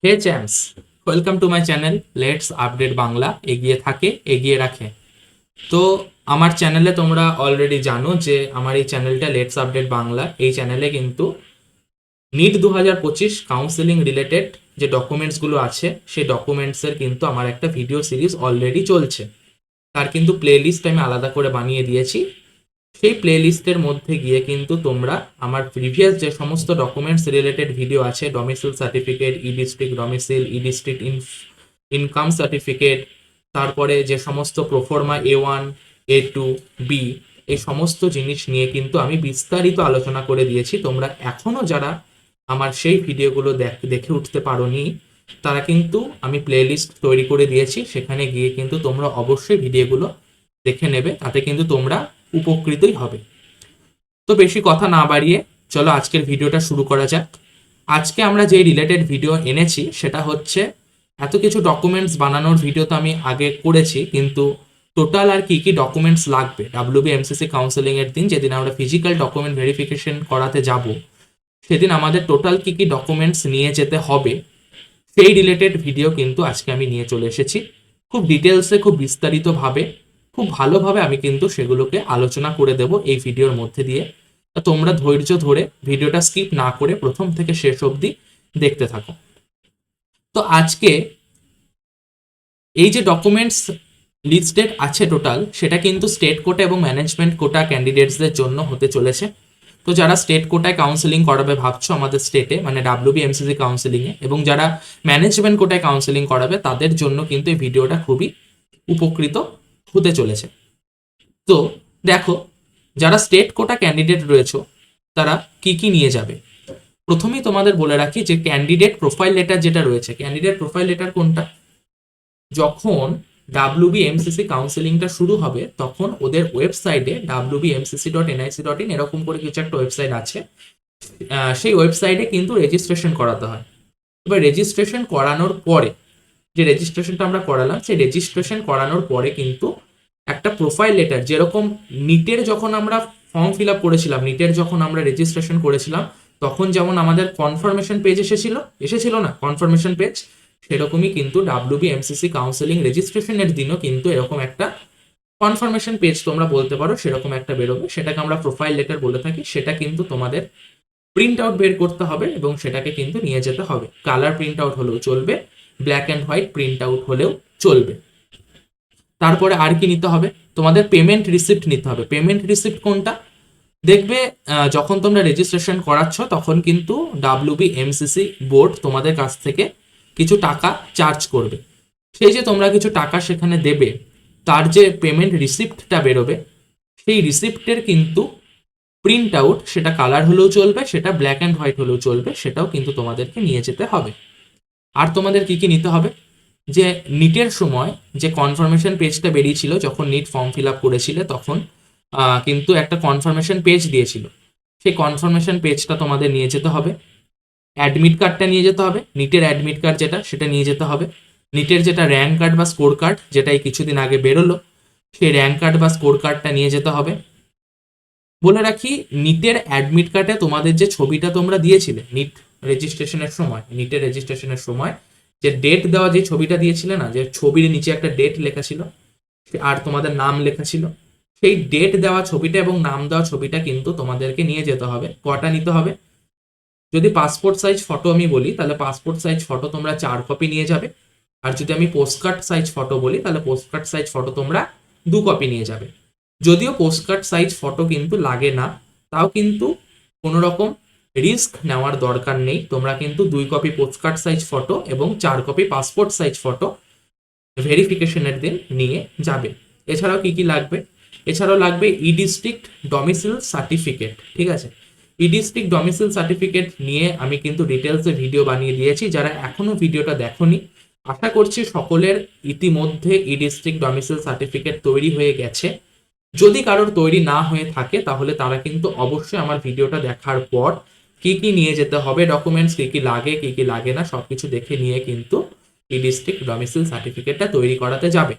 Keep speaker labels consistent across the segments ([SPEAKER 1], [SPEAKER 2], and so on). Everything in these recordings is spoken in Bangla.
[SPEAKER 1] Hey champs, welcome to my channel let's update Bangla. এগিয়ে থাকে এগিয়ে রাখে। তো আমার চ্যানেলে তোমরা অলরেডি জানো যে আমার এই চ্যানেলটা লেটস আপডেট বাংলা। এই চ্যানেলে কিন্তু নিট 2025 কাউন্সেলিং রিলেটেড যে ডকুমেন্টসগুলো আছে সেই ডকুমেন্টসের কিন্তু আমার একটা ভিডিও সিরিজ অলরেডি চলছে। তার কিন্তু প্লে লিস্ট আমি আলাদা করে বানিয়ে দিয়েছি। সেই প্লে লিস্টের মধ্যে গিয়ে কিন্তু তোমরা আমার প্রিভিয়াস যে সমস্ত ডকুমেন্টস রিলেটেড ভিডিও আছে, ডমিসাইল সার্টিফিকেট, ই ডিস্ট্রিক্ট ডমিসাইল, ই ডিস্ট্রিক্ট ইনকাম সার্টিফিকেট, তারপরে যে সমস্ত প্রোফর্মা A1 A2 বি, এই সমস্ত জিনিস নিয়ে কিন্তু আমি বিস্তারিত আলোচনা করে দিয়েছি। তোমরা এখনো যারা আমার সেই ভিডিওগুলো দেখে উঠতে পারোনি, তারা কিন্তু আমি প্লে লিস্ট তৈরি করে দিয়েছি, সেখানে গিয়ে কিন্তু তোমরা অবশ্যই ভিডিওগুলো দেখে নেবে, তাতে কিন্তু তোমরা উপকৃতই হবে। তো বেশি কথা না বাড়িয়ে চলো আজকের ভিডিওটা শুরু করা যাক। আজকে আমরা যে রিলেটেড ভিডিও এনেছি সেটা হচ্ছে, এত কিছু ডকুমেন্টস বানানোর ভিডিও তো আমি আগে করেছি, কিন্তু টোটাল আর কি কি ডকুমেন্টস লাগবে WBMCC কাউন্সেলিং এর দিন, যেদিন আমরা ফিজিক্যাল ডকুমেন্ট ভেরিফিকেশন করাতে যাব, সেদিন আমাদের টোটাল কি কি ডকুমেন্টস নিয়ে যেতে হবে সেই রিলেটেড ভিডিও কিন্তু আজকে আমি নিয়ে চলে এসেছি। খুব ডিটেলসে, খুব বিস্তারিতভাবে, খুব ভালোভাবে আমি কিন্তু সেগুলোকে আলোচনা করে দেব এই ভিডিওর মধ্যে দিয়ে। তোমরা ধৈর্য ধরে ভিডিওটা স্কিপ না করে প্রথম থেকে শেষ অবধি দেখতে থাকো। তো আজকে এই যে ডকুমেন্টস লিস্টেড আছে টোটাল, সেটা কিন্তু স্টেট কোটা এবং ম্যানেজমেন্ট কোটা ক্যান্ডিডেটসদের জন্য হতে চলেছে। তো যারা স্টেট কোটায় কাউন্সেলিং করাবে ভাবছো আমাদের স্টেটে, মানে WBMCC কাউন্সেলিংয়ে, এবং যারা ম্যানেজমেন্ট কোটায় কাউন্সেলিং করাবে, তাদের জন্য কিন্তু এই ভিডিওটা খুবই উপকৃত হতে চলেছে। তো দেখো, যারা স্টেট কোটা ক্যান্ডিডেট রয়েছে তারা কি কি নিয়ে যাবে। প্রথমেই তোমাদের বলে রাখি যে ক্যান্ডিডেট প্রোফাইল লেটার যেটা রয়েছে, ক্যান্ডিডেট প্রোফাইল লেটার কোনটা, যখন WBMCC কাউন্সেলিংটা শুরু হবে তখন ওদের ওয়েবসাইটে wbmcc.nic.in এরকম করে কিছু একটা ওয়েবসাইট আছে, সেই ওয়েবসাইটে কিন্তু রেজিস্ট্রেশন করাতে হয়। এবার রেজিস্ট্রেশন করানোর পরে, যে রেজিস্ট্রেশনটা আমরা করালাম, সেই রেজিস্ট্রেশন করানোর পরে কিন্তু একটা প্রোফাইল লেটার, যেরকম নিটের যখন আমরা ফর্ম ফিল আপ করেছিলাম, নিটের যখন আমরা রেজিস্ট্রেশন করেছিলাম, তখন যেমন আমাদের কনফার্মেশন পেজ এসেছিল না কনফার্মেশন পেজ, সেরকমই কিন্তু WBMCC কাউন্সেলিং রেজিস্ট্রেশনের দিনও কিন্তু এরকম একটা কনফার্মেশন পেজ তোমরা বলতে পারো, সেরকম একটা বেরোবে, সেটাকে আমরা প্রোফাইল লেটার বলে থাকি। সেটা কিন্তু তোমাদের প্রিন্ট আউট বের করতে হবে এবং সেটাকে কিন্তু নিয়ে যেতে হবে। কালার প্রিন্ট আউট হলেও চলবে, black and white print out হলেও চলবে। তারপরে আর কি নিতে হবে, তোমাদের পেমেন্ট রিসিপ্ট নিতে হবে। পেমেন্ট রিসিপ্ট কোনটা দেখবে, যখন তোমরা রেজিস্ট্রেশন করাচ্ছ তখন কিন্তু WBMCC বোর্ড তোমাদের কাছ থেকে কিছু টাকা চার্জ করবে। সেই যে তোমরা কিছু টাকা সেখানে দেবে, তার যে পেমেন্ট রিসিপ্টটা বেরোবে, সেই রিসিপ্টের কিন্তু প্রিন্ট আউট, সেটা কালার হলেও চলবে, সেটা ব্ল্যাক অ্যান্ড হোয়াইট হলেও চলবে, সেটাও কিন্তু তোমাদেরকে নিয়ে যেতে হবে। আর তোমাদের কি কি নিতে হবে, যে নিটের সময় যে কনফার্মেশন পেজটা বেরিয়েছিল, যখন নিট ফর্ম ফিল আপ করেছিলে তখন কিন্তু একটা কনফার্মেশন পেজ দিয়েছিল, সেই কনফার্মেশন পেজটা তোমাদের নিয়ে যেতে হবে। অ্যাডমিট কার্ডটা নিয়ে যেতে হবে, নিটের অ্যাডমিট কার্ড যেটা, সেটা নিয়ে যেতে হবে। নিটের যেটা র্যাঙ্ক কার্ড বা স্কোর কার্ড, যেটা এই কিছুদিন আগে বেরোলো, সেই র্যাঙ্ক কার্ড বা স্কোর কার্ডটা নিয়ে যেতে হবে। বলে রাখি, নিটের অ্যাডমিট কার্ডে তোমাদের যে ছবিটা তোমরা দিয়েছিলে নিটের রেজিস্ট্রেশনের সময় যে ডেট দেওয়া, যে ছবিটা দিয়েছিলে না, যে ছবির নিচে একটা ডেট লেখা ছিল আর তোমাদের নাম লেখা ছিল, সেই ডেট দেওয়া ছবিটা এবং নাম দেওয়া ছবিটা কিন্তু তোমাদেরকে নিয়ে যেতে হবে। কটা নিতে হবে, যদি পাসপোর্ট সাইজ ফটো আমি বলি, তাহলে পাসপোর্ট সাইজ ফটো তোমরা 4 কপি নিয়ে যাবে। আর যদি আমি পোস্টকার্ড সাইজ ফটো বলি, তাহলে পোস্টকার্ড সাইজ ফটো তোমরা 2 কপি নিয়ে যাবে। যদিও পোস্টকার্ড সাইজ ফটো কিন্তু লাগে না, তাও কিন্তু কোনো রকম রিস্ক নেওয়ার দরকার নেই। তোমরা কিন্তু 2 কপি পোস্টকার্ড সাইজ ফটো এবং 4 কপি পাসপোর্ট সাইজ ফটো ভেরিফিকেশনের দিন নিয়ে যাবে। এছাড়াও কি কি লাগবে, এছাড়াও লাগবে ই ডিস্ট্রিক্ট ডমিসাইল সার্টিফিকেট। ঠিক আছে, ই ডিস্ট্রিক্ট ডমিসাইল সার্টিফিকেট নিয়ে আমি কিন্তু ডিটেলসে ভিডিও বানিয়ে দিয়েছি। যারা এখনো ভিডিওটা দেখোনি, আশা করছি সকলের ইতিমধ্যে ই ডিস্ট্রিক্ট ডমিসাইল সার্টিফিকেট তৈরি হয়ে গেছে। যদি কারোর তৈরি না হয়ে থাকে, তাহলে তারা কিন্তু অবশ্যই আমার ভিডিওটা দেখার পর কি কি নিয়ে যেতে হবে ডকুমেন্টস, কি কি লাগে না, সবকিছু দেখে নিয়ে কিন্তু ই ডিস্ট্রিক্ট ডমিসাইল সার্টিফিকেটটা তৈরি করাতে যাবে।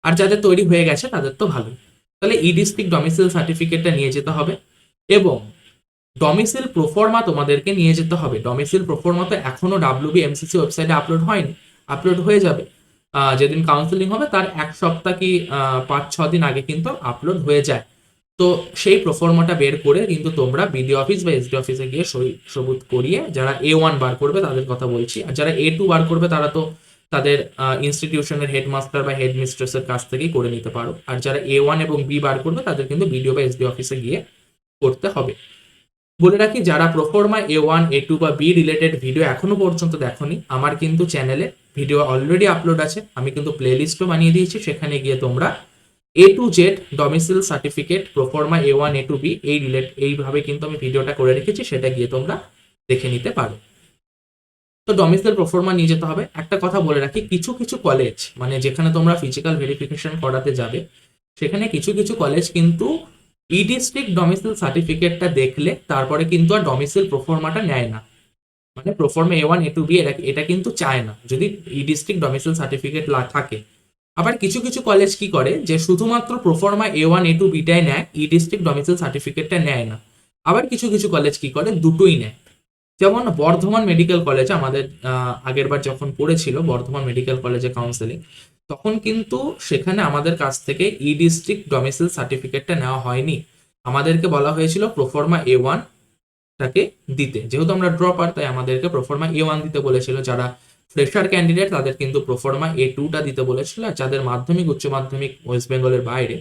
[SPEAKER 1] আর যাদের তৈরি হয়ে গেছে তাদের তো ভালোই। তাহলে ই ডিস্ট্রিক্ট ডমিসাইল সার্টিফিকেটটা নিয়ে যেতে হবে। এবং ডমিসিল প্রোফর্মা তোমাদেরকে নিয়ে যেতে হবে। ডমিসিল প্রোফর্মা তো এখনো WBMCC ওয়েবসাইটে আপলোড হয়নি, আপলোড হয়ে যাবে। যেদিন কাউন্সিলিং হবে তার 1 সপ্তাহ কি 5-6 দিন আগে কিন্তু আপলোড হয়ে যায়। তো সেই প্রোফর্মাটা বের করে কিন্তু তোমরা বিডিও অফিস বা এসডি অফিসে গিয়ে সই সবুত করিয়ে, যারা A1 বার করবে তাদের কথা বলছি, আর যারা A2 বার করবে তারা তো তাদের ইনস্টিটিউশনের হেডমাস্টার বা হেডমিস্ট্রেসের কাছ থেকেই করে নিতে পারো। আর যারা A1 এবং B বার করবে তাদের কিন্তু বিডিও বা এসডি অফিসে গিয়ে করতে হবে। বলে রাখি, যারা প্রোফর্মা A1 A2 বা বি রিলেটেড ভিডিও এখনো পর্যন্ত দেখোনি, আমার কিন্তু চ্যানেলে ভিডিও অলরেডি আপলোড আছে। আমি কিন্তু প্লেলিস্টও বানিয়ে দিয়েছি, সেখানে গিয়ে তোমরা A to Z domicile certificate proforma A1 A2 B এইভাবে কিন্তু আমি ভিডিওটা করে রেখেছি, সেটা গিয়ে তোমরা দেখে নিতে পারো। তো ডমিসিল প্রোফর্মা নিয়ে যেতে হবে। একটা কথা বলে রাখি, কিছু কিছু কলেজ মানে যেখানে তোমরা ফিজিক্যাল ভেরিফিকেশন করাতে যাবে, সেখানে কিছু কিছু কলেজ কিন্তু ই ডিস্ট্রিক্ট ডমিসিল সার্টিফিকেটটা দেখলে তারপরে কিন্তু আর ডমিসিল প্রোফর্মাটা নেয় না। মানে প্রোফর্মা A1 A2 B এটা কিন্তু চায় না যদি ই ডিস্ট্রিক্ট ডমিসিল সার্টিফিকেট থাকে। আবার কিছু কিছু কলেজ কি করে যে শুধুমাত্র প্রোফর্মা A1 A2 বিটাই নেয়, ই ডিস্ট্রিক্ট ডমিসিল সার্টিফিকেটটা নেয় না। আবার কিছু কিছু কলেজ কি করে, দুটোই নেয়। যেমন বর্ধমান মেডিকেল কলেজে আমাদের আগের বার যখন পড়েছিল বর্ধমান মেডিকেল কলেজে কাউন্সেলিং, তখন কিন্তু সেখানে আমাদের কাছ থেকে ই ডিস্ট্রিক্ট ডমিসিল সার্টিফিকেটটা নেওয়া হয়নি। আমাদেরকে বলা হয়েছিল প্রোফর্মা A1 টাকে দিতে, যেহেতু আমরা ড্রপার তাই আমাদেরকে প্রোফর্মা A1 দিতে বলেছিল। যারা ফ্রেশার ক্যান্ডিডেট তাদের কিন্তু প্রোফর্মা A2 টা দিতে বলেছিল, আর যাদের মাধ্যমিক উচ্চ মাধ্যমিক ওয়েস্ট বেঙ্গলের বাইরে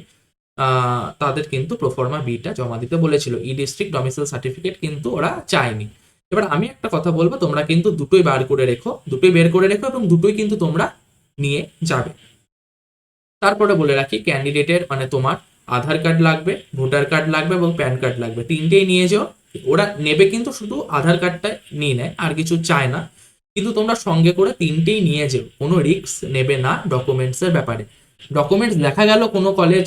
[SPEAKER 1] তাদের কিন্তু প্রোফর্মা বিটা জমা দিতে বলেছিল। ই ডিস্ট্রিক্ট ডমিসাইল সার্টিফিকেট কিন্তু ওরা চায়নি। এবার আমি একটা কথা বলবো, তোমরা কিন্তু দুটোই বের করে রেখো এবং দুটোই কিন্তু তোমরা নিয়ে যাবে। তারপরে বলে রাখি, ক্যান্ডিডেটের মানে তোমার আধার কার্ড লাগবে, ভোটার কার্ড লাগবে এবং প্যান কার্ড লাগবে, তিনটেই নিয়ে যাও। ওরা নেবে কিন্তু শুধু আধার কার্ডটা নিয়ে নেয়, আর কিছু চায় না। কিন্তু তোমরা সঙ্গে করে তিনটেই নিয়ে যাও, কোনো রিস্ক নেবে না ডকুমেন্টসের ব্যাপারে। ডকুমেন্টস দেখা গেল কোনো কলেজ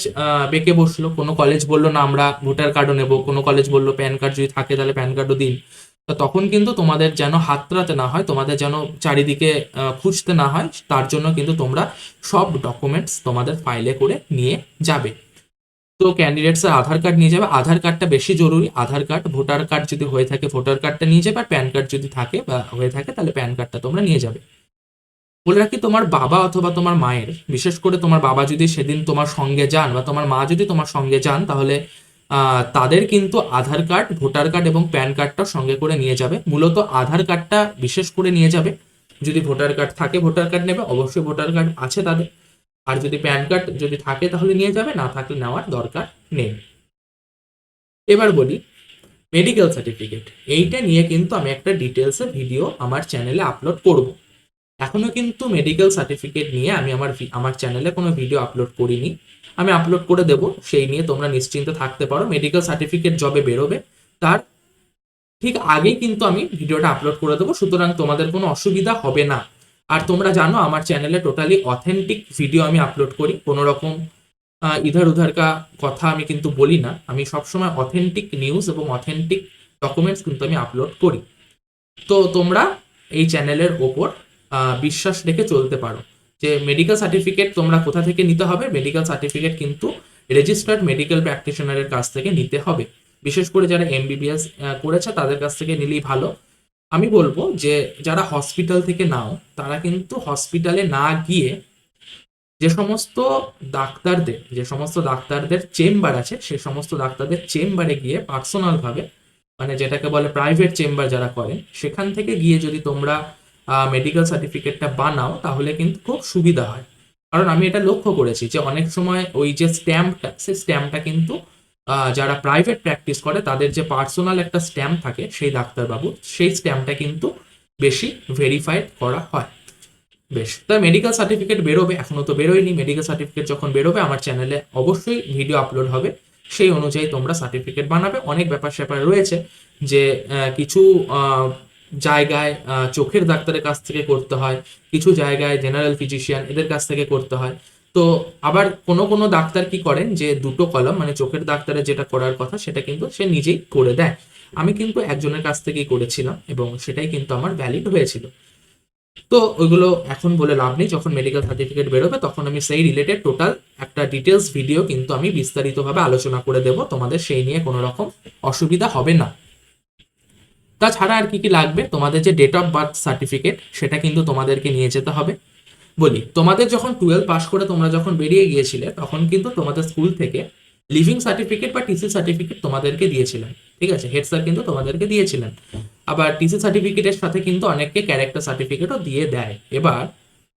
[SPEAKER 1] বেঁকে বসলো, কোনো কলেজ বললো না আমরা ভোটার কার্ডও নেবো, কোনো কলেজ বললো প্যান কার্ড যদি থাকে তাহলে প্যান কার্ডও দিন। তো তখন কিন্তু তোমাদের যেন হাতড়াতে না হয়, তোমাদের যেন চারিদিকে খুঁজতে না হয়, তার জন্য কিন্তু তোমরা সব ডকুমেন্টস তোমাদের ফাইলে করে নিয়ে যাবে। তো ক্যান্ডিডেটসের আধার কার্ড নিয়ে যাবে, আধার কার্ডটা বেশি জরুরি। আধার কার্ড, ভোটার কার্ড যদি হয়ে থাকে ভোটার কার্ডটা নিয়ে যাবে, আর প্যান কার্ড যদি থাকে বা হয়ে থাকে তাহলে প্যান কার্ডটা তোমরা নিয়ে যাবে। বলে রাখি, তোমার বাবা অথবা তোমার মায়ের, বিশেষ করে তোমার বাবা যদি সেদিন তোমার সঙ্গে যান বা তোমার মা যদি তোমার সঙ্গে যান, তাহলে তাদের কিন্তু আধার কার্ড, ভোটার কার্ড এবং প্যান কার্ডটা সঙ্গে করে নিয়ে যাবে। মূলত আধার কার্ডটা বিশেষ করে নিয়ে যাবে। যদি ভোটার কার্ড থাকে ভোটার কার্ড নেবে, অবশ্যই ভোটার কার্ড আছে তাদের। আর যদি প্যান কার্ড যদি থাকে তাহলে নিয়ে যাবে, না থাকলে নেওয়ার দরকার নেই। এবার বলি মেডিকেল সার্টিফিকেট, এইটা নিয়ে কিন্তু আমি একটা ডিটেলসে ভিডিও আমার চ্যানেলে আপলোড করব। এখনো কিন্তু মেডিকেল সার্টিফিকেট নিয়ে আমি আমার চ্যানেলে কোনো ভিডিও আপলোড করিনি, আমি আপলোড করে দেব, সেই নিয়ে তোমরা নিশ্চিন্তে থাকতে পারো। মেডিকেল সার্টিফিকেট যবে বেরোবে তার ঠিক আগেই কিন্তু আমি ভিডিওটা আপলোড করে দেবো, সুতরাং তোমাদের কোনো অসুবিধা হবে না। আর তোমরা জানো আমার চ্যানেলে টোটালি অথেন্টিক ভিডিও আমি আপলোড করি, কোনো রকম ইধার উধার কথা আমি কিন্তু বলি না। আমি সবসময় অথেন্টিক নিউজ এবং অথেন্টিক ডকুমেন্টস কিন্তু আমি আপলোড করি। তো তোমরা এই চ্যানেলের ওপর বিশ্বাস রেখে চলতে পারো। যে মেডিকেল সার্টিফিকেট তোমরা কোথা থেকে নিতে হবে, মেডিকেল সার্টিফিকেট কিন্তু রেজিস্টার্ড মেডিকেল প্র্যাকটিশনারের কাছ থেকে নিতে হবে। বিশেষ করে যারা MBBS করেছে তাদের কাছ থেকে নিলেই ভালো। আমি বলবো যে যারা হসপিটাল থেকে নাও, তারা কিন্তু হসপিটালে না গিয়ে যে সমস্ত ডাক্তারদের চেম্বার আছে, সে সমস্ত ডাক্তারদের চেম্বারে গিয়ে পার্সোনাল ভাবে, মানে যেটাকে বলে প্রাইভেট চেম্বার যারা করেন, সেখান থেকে গিয়ে যদি তোমরা মেডিকেল সার্টিফিকেটটা বানাও তাহলে কিন্তু খুব সুবিধা হয়। কারণ আমি এটা লক্ষ্য করেছি যে অনেক সময় ওই যে স্ট্যাম্পটা, সেই স্ট্যাম্পটা কিন্তু যারা প্রাইভেট প্র্যাকটিস করে তাদের যে পার্সোনাল একটা স্ট্যাম্প থাকে সেই ডাক্তারবাবু, সেই স্ট্যাম্পটা কিন্তু বেশি ভেরিফাইড করা হয়। বেশ, তাই মেডিকেল সার্টিফিকেট বেরোবে, এখনো তো বেরোয়নি। মেডিকেল সার্টিফিকেট যখন বেরোবে আমার চ্যানেলে অবশ্যই ভিডিও আপলোড হবে, সেই অনুযায়ী তোমরা সার্টিফিকেট বানাবে। অনেক ব্যাপার স্যাপার রয়েছে যে কিছু জায়গায় চোখের ডাক্তারের কাছ থেকে করতে হয়, কিছু জায়গায় জেনারেল ফিজিশিয়ান এদের কাছ থেকে করতে হয়। তো আবার কোনো কোনো ডাক্তার কি করেন যে দুটো কলম, মানে চোখের ডাক্তারের যেটা করার কথা সেটা কিন্তু সে নিজেই করে দেয়। আমি কিন্তু একজনের কাছ থেকেই করেছিলাম এবং সেটাই কিন্তু আমার ভ্যালিড হয়েছিল। তো ওইগুলো এখন বলে লাভ নেই, যখন মেডিকেল সার্টিফিকেট বেরোবে তখন আমি সেই রিলেটেড টোটাল একটা ডিটেলস ভিডিও কিন্তু আমি বিস্তারিতভাবে আলোচনা করে দেব, তোমাদের সেই নিয়ে কোনো রকম অসুবিধা হবে না। তাছাড়া আর কি কি লাগবে, তোমাদের যে ডেট অফ বার্থ সার্টিফিকেট সেটা কিন্তু তোমাদেরকে নিয়ে যেতে হবে। বলি, তোমাদের যখন 12 পাস করে তোমরা যখন বেরিয়ে গিয়েছিলে তখন কিন্তু তোমাদের স্কুল থেকে লিভিং সার্টিফিকেট বা টিসি সার্টিফিকেট তোমাদেরকে দিয়েছিলেন, ঠিক আছে, হেড স্যার কিন্তু তোমাদেরকে দিয়েছিলেন। আবার টিসি সার্টিফিকেটের সাথে কিন্তু অনেককে ক্যারেক্টার সার্টিফিকেটও দিয়ে দেয়। এবার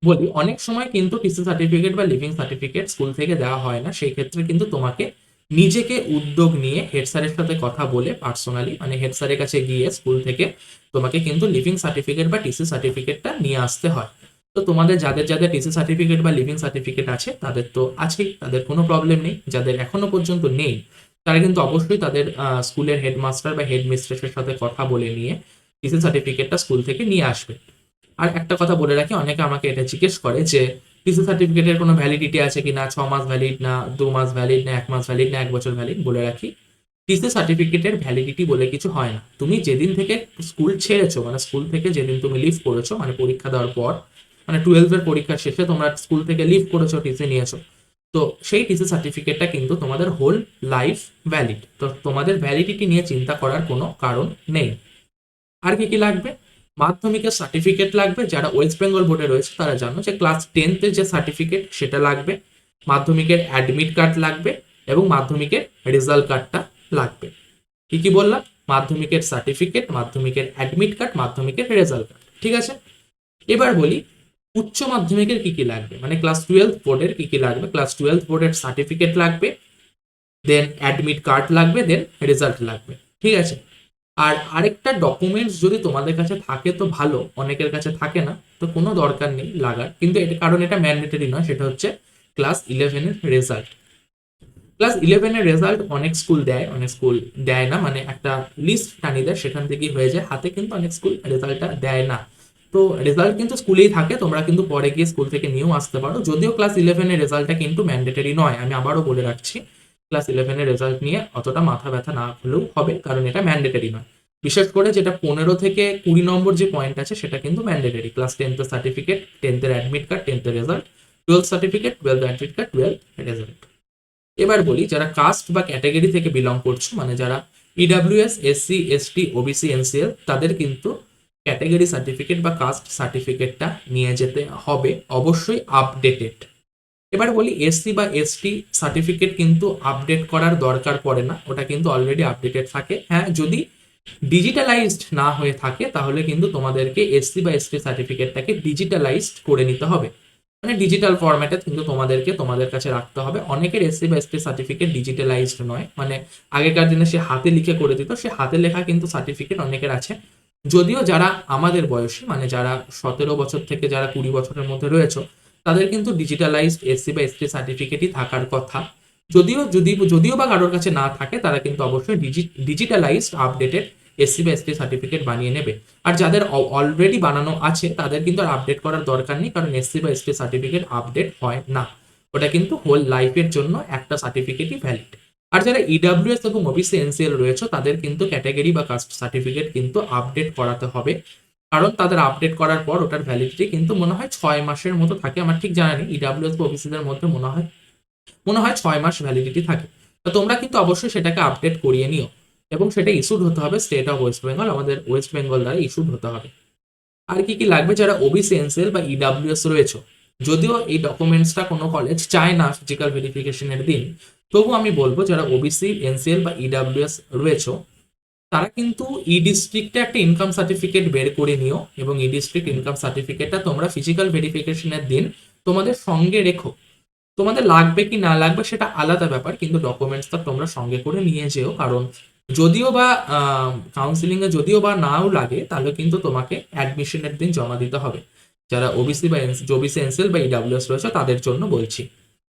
[SPEAKER 1] বলি, অনেক সময় কিন্তু টিসি সার্টিফিকেট বা লিভিং সার্টিফিকেট স্কুল থেকে দেওয়া হয় না, সেই ক্ষেত্রে কিন্তু তোমাকে নিজেকে উদ্যোগ নিয়ে হেড স্যারের সাথে কথা বলে পার্সোনালি, মানে হেড স্যারের কাছে গিয়ে স্কুল থেকে তোমাকে কিন্তু লিভিং সার্টিফিকেট বা টিসি সার্টিফিকেটটা নিয়ে আসতে হয়। তো তোমাদের যাদের যাদের টিসি সার্টিফিকেট বা লিভিং সার্টিফিকেট আছে তাদের তো আছেই, তাদের কোনো প্রবলেম নেই। যাদের এখনো পর্যন্ত নেই তারা কিন্তু অবশ্যই তাদের স্কুলের হেডমাস্টার বা হেড মিস্ট্রেসের সাথে কথা বলে নিয়ে টিসি সার্টিফিকেটটা স্কুল থেকে নিয়ে আসবে। আর একটা কথা বলে রাখি, অনেকে আমাকে এটা জিজ্ঞেস করে যে টিসি সার্টিফিকেটের কোনো ভ্যালিডিটি আছে কি না, 6 মাস ভ্যালিড না 2 মাস ভ্যালিড না 1 মাস ভ্যালিড না 1 বছর ভ্যালিড। বলে রাখি, টিসি সার্টিফিকেটের ভ্যালিডিটি বলে কিছু হয় না। তুমি যেদিন থেকে স্কুল ছেড়েছো, মানে স্কুল থেকে যেদিন তুমি লিভ করেছো, মানে পরীক্ষা দেওয়ার পর, মানে 12 পরীক্ষার শেষে তোমরা স্কুল থেকে লিভ করেছো, টিসি নিয়েছো, তো সেই টিসি সার্টিফিকেটটা কিন্তু তোমাদের হোল লাইফ ভ্যালিড। তো তোমাদের ভ্যালিডিটি নিয়ে চিন্তা করার কোনো কারণ নেই। আর কি কি লাগবে, মাধ্যমিকের সার্টিফিকেট লাগবে। যারা ওয়েস্ট বেঙ্গল বোর্ডে রয়েছে তারা জানো যে ক্লাস 10th যে সার্টিফিকেট সেটা লাগবে, মাধ্যমিকের অ্যাডমিট কার্ড লাগবে এবং মাধ্যমিকের রেজাল্ট কার্ডটা লাগবে। কি কি বললাম, মাধ্যমিকের সার্টিফিকেট, মাধ্যমিকের অ্যাডমিট কার্ড, মাধ্যমিকের রেজাল্ট কার্ড, ঠিক আছে। এবার বলি উচ্চ মাধ্যমিকের কি কি লাগবে, মানে ক্লাস 12 বোর্ডের কি কি লাগবে। ক্লাস 12 বোর্ডের সার্টিফিকেট লাগবে, দেন অ্যাডমিট কার্ড লাগবে, দেন রেজাল্ট লাগবে, ঠিক আছে। আর আরেকটা ডকুমেন্টস যদি তোমাদের কাছে থাকে তো ভালো, অনেকের কাছে থাকে না তো কোনো দরকার নেই লাগার, কিন্তু এটা কারণ এটা ম্যান্ডেটরি নয়, সেটা হচ্ছে ক্লাস 11-এর রেজাল্ট। ক্লাস 11-এর রেজাল্ট অনেক স্কুল দেয়, অনেক স্কুল দেয় না, মানে একটা লিস্ট টানিয়ে দেয় সেখান থেকেই হয়ে যায়, হাতে কিন্তু অনেক স্কুল রেজাল্টটা দেয় না। তো রেজাল্ট কিন্তু স্কুলেই থাকে, তোমরা কিন্তু পরে গিয়ে স্কুল থেকে নিয়েও আসতে পারো, যদিও ক্লাস 11-এর রেজাল্টটা কিন্তু ম্যান্ডেটরি নয়। আমি আবারও বলে রাখছি, ক্লাস 11-এর রেজাল্ট নিয়ে অতটা মাথা ব্যথা না হলেও হবে, কারণ এটা ম্যান্ডেটরি নয়। বিশেষ করে যেটা 15 থেকে 20 নম্বর যে পয়েন্ট আছে সেটা কিন্তু mandatory. Class 10th certificate, 10th admit card, 10th result, 12 certificate, 12 admit card, 12 result. এবার বলি, যারা কাস্ট বা ক্যাটাগরি থেকে বিলং করছো, মানে যারা EWS, SC, ST, OBC, NCL, তাদের কিন্তু ক্যাটাগরি সার্টিফিকেট বা কাস্ট সার্টিফিকেটটা নিয়ে যেতে হবে, অবশ্যই আপডেটেড। এবার বলি, এসসি বা এসটি সার্টিফিকেট কিন্তু আপডেট করার দরকার পড়ে না, ওটা কিন্তু অলরেডি আপডেটেড থাকে। হ্যাঁ, যদি ডিজিটালাইজড না হয়ে থাকে তাহলে কিন্তু তোমাদেরকে এসসি বা এসটি সার্টিফিকেটটাকে ডিজিটালাইজড করে নিতে হবে, মানে ডিজিটাল ফরম্যাটে কিন্তু তোমাদেরকে তোমাদের কাছে রাখতে হবে। অনেকের এসসি বা এসটি সার্টিফিকেট ডিজিটালাইজড নয়, মানে আগেকার দিনে সে হাতে লিখে করে দিত, সে হাতে লেখা কিন্তু সার্টিফিকেট অনেকের আছে। যদিও যারা আমাদের বয়সী, মানে যারা 17 বছর থেকে যারা 20 বছরের মধ্যে রয়েছে, তাদের কিন্তু ডিজিটালাইজড এসসি বা এসটি সার্টিফিকেটই থাকার কথা। যদিও বা কারোর কাছে না থাকে, তারা কিন্তু অবশ্যই ডিজিটালাইজড আপডেটেড এসসি বা এসটি সার্টিফিকেট বানিয়ে নেবে। আর যাদের অলরেডি বানানো আছে তাদের কিন্তু আর আপডেট করার দরকার নেই, কারণ এসসি বা এসটি সার্টিফিকেট আপডেট হয় না, ওটা কিন্তু হোল লাইফের জন্য একটা সার্টিফিকেটই ভ্যালিড। আর যারা ইডাব্লিউএস এবং ওবিসি এনসিএল রয়েছে তাদের কিন্তু ক্যাটাগরি বা কাস্ট সার্টিফিকেট কিন্তু আপডেট করাতে হবে, কারণ তাদের আপডেট করার পর ওটার ভ্যালিডিটি কিন্তু মনে হয় 6 মাসের মতো থাকে, আমার ঠিক জানা নেই। ইডাব্লিউএস বা ওবিসিদের মধ্যে মনে হয় 6 মাস ভ্যালিডিটি থাকে। তো তোমরা কিন্তু অবশ্যই সেটাকে আপডেট করিয়ে নিও, এবং সেটা ইস্যুড হতে হবে স্টেট অফ ওয়েস্ট বেঙ্গল, আমাদের ওয়েস্ট বেঙ্গল দ্বারা ইস্যুড হতে হবে। আর কি কি লাগবে, যারা ওবিসি এনসিএল বা ইডাব্লিউএস রয়েছে, যদিও এই ডকুমেন্টসটা কোনো কলেজ চায় না ফিজিক্যাল ভেরিফিকেশনের দিন, তবু আমি বলবো যারা ওবিসি এনসিএল বা ইডাব্লিউএস রয়েছে তারা কিন্তু ই ডিস্ট্রিক্টে একটা ইনকাম সার্টিফিকেট বের করে নিও, এবং ই ডিস্ট্রিক্ট ইনকাম সার্টিফিকেটটা তোমরা ফিজিক্যাল ভেরিফিকেশনের দিন তোমাদের সঙ্গে রেখো। তোমাদের লাগবে কি না লাগবে সেটা আলাদা ব্যাপার, কিন্তু ডকুমেন্টসটা তোমরা সঙ্গে করে নিয়ে যেও, কারণ যদিও বা কাউন্সিলিং এ যদিও বা নাও লাগে তাহলে কিন্তু তোমাকে অ্যাডমিশনের দিন জমা দিতে হবে। যারা ওবিসি বা ওবিসি এনসিএল বা ইডাব্লিউএস রয়েছে তাদের জন্য বলছি।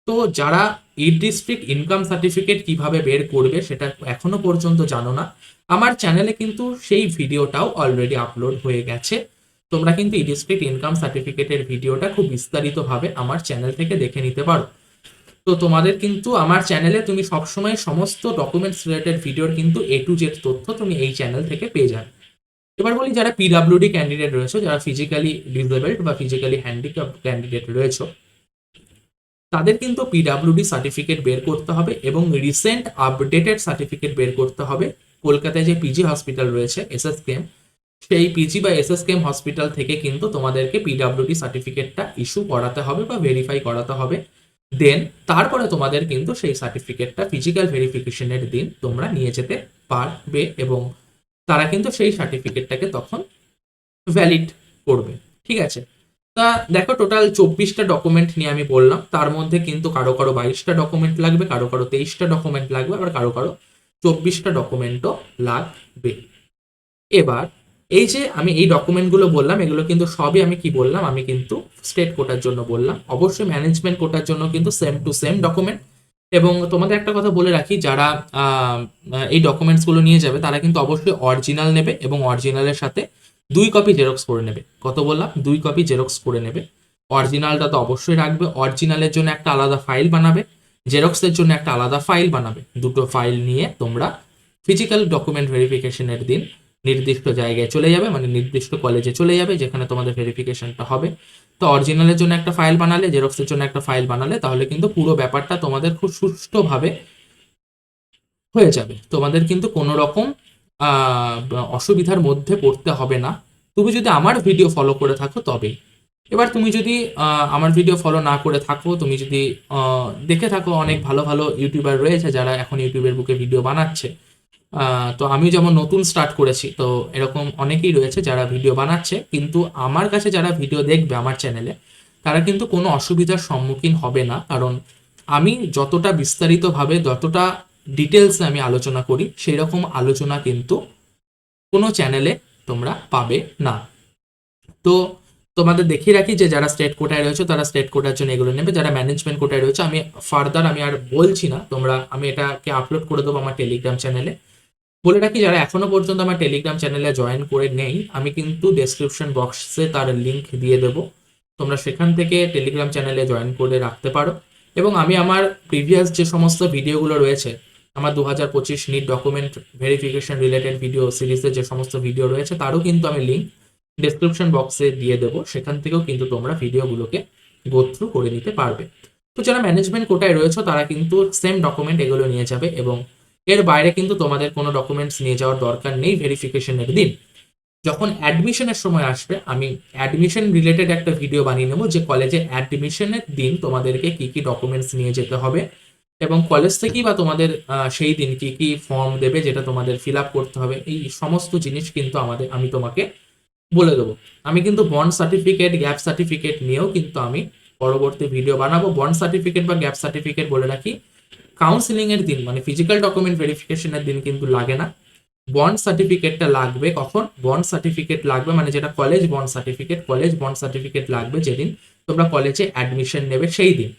[SPEAKER 1] তো যারা ই ডিস্ট্রিক্ট ইনকাম সার্টিফিকেট কিভাবে বের করবে সেটা এখনো পর্যন্ত জানো না, আমার চ্যানেলে কিন্তু সেই ভিডিওটাও অলরেডি আপলোড হয়ে গেছে। তোমরা কিন্তু ই ডিস্ট্রিক্ট ইনকাম সার্টিফিকেটের ভিডিওটা খুব বিস্তারিতভাবে আমার চ্যানেল থেকে দেখে নিতে পারো। তো তোমাদের কিন্তু আমার চ্যানেলে তুমি সবসময় সমস্ত ডকুমেন্টস রিলেটেড ভিডিওর কিন্তু A to Z তথ্য তুমি এই চ্যানেল থেকে পেয়ে যাবে। এবার বলি, যারা পিডাব্লিউডি ক্যান্ডিডেট রয়েছে, যারা ফিজিক্যালি ডিসেবলড বা ফিজিক্যালি হ্যান্ডিক্যাপ ক্যান্ডিডেট রয়েছে, তাদের কিন্তু পিডাব্লিউডি সার্টিফিকেট বের করতে হবে এবং রিসেন্ট আপডেটেড সার্টিফিকেট বের করতে হবে। কলকাতায় যে পিজি হসপিটাল রয়েছে, এসএসকেএম, সেই পিজি বা এসএসকেএম হসপিটাল থেকে কিন্তু তোমাদেরকে পিডাব্লিউডি সার্টিফিকেটটা ইস্যু করাতে হবে বা ভেরিফাই করাতে হবে। দেন তারপরে তোমাদের কিন্তু সেই সার্টিফিকেটটা ফিজিক্যাল ভেরিফিকেশনের দিন তোমরা নিয়ে যেতে পারবে এবং তারা কিন্তু সেই সার্টিফিকেটটাকে তখন ভ্যালিড করবে। ঠিক আছে, তা দেখো টোটাল 24টা ডকুমেন্ট নিয়ে আমি বললাম, তার মধ্যে কিন্তু কারো কারো 22টা ডকুমেন্ট লাগবে, কারো কারো 23টা ডকুমেন্ট লাগবে, আবার কারো কারো 24টা ডকুমেন্টও লাগবে। এবার এই যে আমি এই ডকুমেন্টগুলো বললাম, এগুলো কিন্তু সবই আমি কি বললাম, আমি কিন্তু স্টেট কোটার জন্য বললাম। অবশ্যই ম্যানেজমেন্ট কোটার জন্য কিন্তু সেম টু সেম ডকুমেন্ট। এবং তোমাদের একটা কথা বলে রাখি, যারা এই ডকুমেন্টসগুলো নিয়ে যাবে তারা কিন্তু অবশ্যই অরিজিনাল নেবে এবং অরিজিনালের সাথে 2 কপি জেরক্স করে নেবে। কত বললাম? 2 কপি জেরক্স করে নেবে। অরিজিনালটা তো অবশ্যই রাখবে, অরিজিনালের জন্য একটা আলাদা ফাইল বানাবে, জেরক্সের জন্য একটা আলাদা ফাইল বানাবে। দুটো ফাইল নিয়ে তোমরা ফিজিক্যাল ডকুমেন্ট ভেরিফিকেশনের দিন নির্দিষ্ট জায়গায় চলে যাবে, মানে নির্দিষ্ট কলেজে চলে যাবে যেখানে তোমাদের ভেরিফিকেশনটা হবে। তো অরিজিনালের জন্য একটা ফাইল বানালে, জেরক্সের জন্য একটা ফাইল বানালে, তাহলে কিন্তু পুরো ব্যাপারটা তোমাদের খুব সুষ্ঠুভাবে হয়ে যাবে। তোমাদের কিন্তু কোনো রকম অসুবিধার মধ্যে পড়তে হবে না, তুমি যদি আমার ভিডিও ফলো করে থাকো তবেই। এবার তুমি যদি আমার ভিডিও ফলো না করে থাকো, তুমি যদি দেখে থাকো অনেক ভালো ভালো ইউটিউবার রয়েছে যারা এখন ইউটিউবের বুকে ভিডিও বানাচ্ছে, তো আমি যেমন নতুন স্টার্ট করেছি, তো এরকম অনেকেই রয়েছে যারা ভিডিও বানাচ্ছে, কিন্তু আমার কাছে যারা ভিডিও দেখবে আমার চ্যানেলে তারা কিন্তু কোনো অসুবিধার সম্মুখীন হবে না, কারণ আমি যতটা বিস্তারিতভাবে, যতটা ডিটেলসে আমি আলোচনা করি, সেই রকম আলোচনা কিন্তু কোনো চ্যানেলে তোমরা পাবে না। তো তোমাদের দেখিয়ে রাখি যে যারা স্টেট কোটায় রয়েছে তারা স্টেট কোটার জন্য এগুলো নেবে, যারা ম্যানেজমেন্ট কোটায় রয়েছে আমি ফার্দার আমি আর বলছি না, তোমরা, আমি এটাকে আপলোড করে দেবো আমার টেলিগ্রাম চ্যানেলে। বলে রাখি যারা এখনো পর্যন্ত আমার টেলিগ্রাম চ্যানেলে জয়েন করে নেই, আমি কিন্তু ডেসক্রিপশন বক্সে তার লিঙ্ক দিয়ে দেবো, তোমরা সেখান থেকে টেলিগ্রাম চ্যানেলে জয়েন করে রাখতে পারো। এবং আমি আমার প্রিভিয়াস যে সমস্ত ভিডিওগুলো রয়েছে, আমার 2025 NEET document verification related video সিরিজের যে সমস্ত ভিডিও রয়েছে তারও কিন্তু আমি লিঙ্ক ডেসক্রিপশন বক্সে দিয়ে দেবো, সেখান থেকেও কিন্তু তোমরা ভিডিওগুলোকে গো থ্রু করে নিতে পারবে। তো যারা ম্যানেজমেন্ট কোটায় রয়েছে তারা কিন্তু সেম ডকুমেন্ট এগুলো নিয়ে যাবে এবং এর বাইরে কিন্তু তোমাদের কোনো ডকুমেন্টস নিয়ে যাওয়ার দরকার নেই ভেরিফিকেশনের দিন। যখন অ্যাডমিশনের সময় আসবে, আমি অ্যাডমিশন রিলেটেড একটা ভিডিও বানিয়ে নেবো যে কলেজে অ্যাডমিশনের দিন তোমাদেরকে কি কি ডকুমেন্টস নিয়ে যেতে হবে এবং কলেজ থেকেই বা তোমাদের সেই দিন কি কি ফর্ম দেবে যেটা তোমাদের ফিল আপ করতে হবে, এই সমস্ত জিনিস কিন্তু আমি তোমাকে বলে দেবো। আমি কিন্তু বন্ড সার্টিফিকেট, গ্যাপ সার্টিফিকেট নিয়েও কিন্তু আমি পরবর্তী ভিডিও বানাবো। বন্ড সার্টিফিকেট বা গ্যাপ সার্টিফিকেট বলে রাখি, কাউন্সিলিং এর দিন মানে ফিজিক্যাল ডকুমেন্ট ভেরিফিকেশনের দিন কিন্তু লাগে না। বন্ড সার্টিফিকেটটা লাগবে কখন? বন্ড সার্টিফিকেট লাগবে মানে যেটা college bond certificate, college bond certificate লাগবে যেদিন তোমরা কলেজে অ্যাডমিশন নেবে সেই দিন।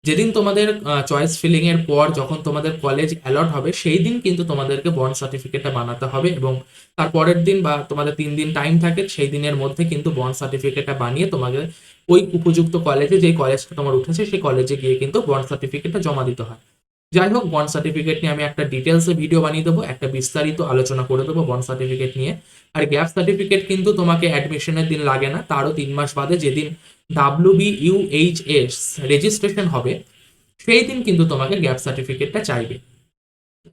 [SPEAKER 1] যেদিন তোমাদের চয়েস ফিলিং এর পর যখন তোমাদের কলেজ অ্যালট হবে সেই দিন কিন্তু তোমাদেরকে বন্ড সার্টিফিকেটটা বানাতে হবে এবং তার পরের দিন বা তোমাদের 3 দিন টাইম থাকে, সেই দিনের মধ্যে কিন্তু বন্ড সার্টিফিকেটটা বানিয়ে তোমাদের ওই উপযুক্ত কলেজে, যেই কলেজটা তোমার উঠেছে সেই কলেজে গিয়ে কিন্তু বন্ড সার্টিফিকেটটা জমা দিতে হয়। যাই হোক, বন্ড সার্টিফিকেট নিয়ে আমি একটা ডিটেলসে ভিডিও বানিয়ে দেবো, একটা বিস্তারিত আলোচনা করে দেবো বন্ড সার্টিফিকেট নিয়ে। আর গ্যাপ সার্টিফিকেট কিন্তু তোমাকে অ্যাডমিশনের দিন লাগে না, তারও 3 মাস বাদে যেদিন WBUHS রেজিস্ট্রেশন হবে সেই দিন কিন্তু তোমাকে গ্যাপ সার্টিফিকেটটা চাইবে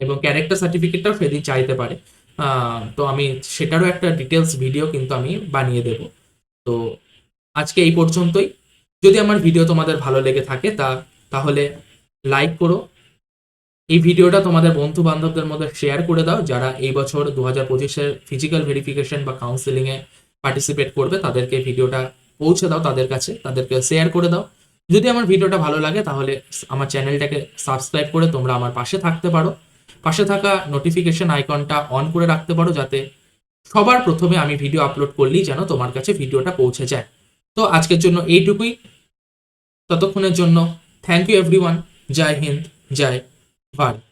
[SPEAKER 1] এবং ক্যারেক্টার সার্টিফিকেটটাও সেদিন চাইতে পারে। তো আমি সেটারও একটা ডিটেলস ভিডিও কিন্তু আমি বানিয়ে দেব। তো আজকে এই পর্যন্তই। যদি আমার ভিডিও তোমাদের ভালো লেগে থাকে তাহলে লাইক করো, এই ভিডিওটা তোমাদের বন্ধু বান্ধবদের মধ্যে শেয়ার করে দাও যারা এই বছর 2025-এর ফিজিক্যাল ভেরিফিকেশন বা কাউন্সিলিংয়ে পার্টিসিপেট করবে, তাদেরকে ভিডিওটা পৌঁছে দাও, তাদের কাছে তাদেরকে শেয়ার করে দাও। যদি আমার ভিডিওটা ভালো লাগে তাহলে আমার চ্যানেলটাকে সাবস্ক্রাইব করে তোমরা আমার পাশে থাকতে পারো, পাশে থাকা নোটিফিকেশন আইকনটা অন করে রাখতে পারো যাতে সবার প্রথমে আমি ভিডিও আপলোড করলেই যেন তোমার কাছে ভিডিওটা পৌঁছে যায়। তো আজকের জন্য এইটুকুই, ততক্ষণের জন্য থ্যাংক ইউ এভরিওয়ান। জয় হিন্দ, জয় ভারত।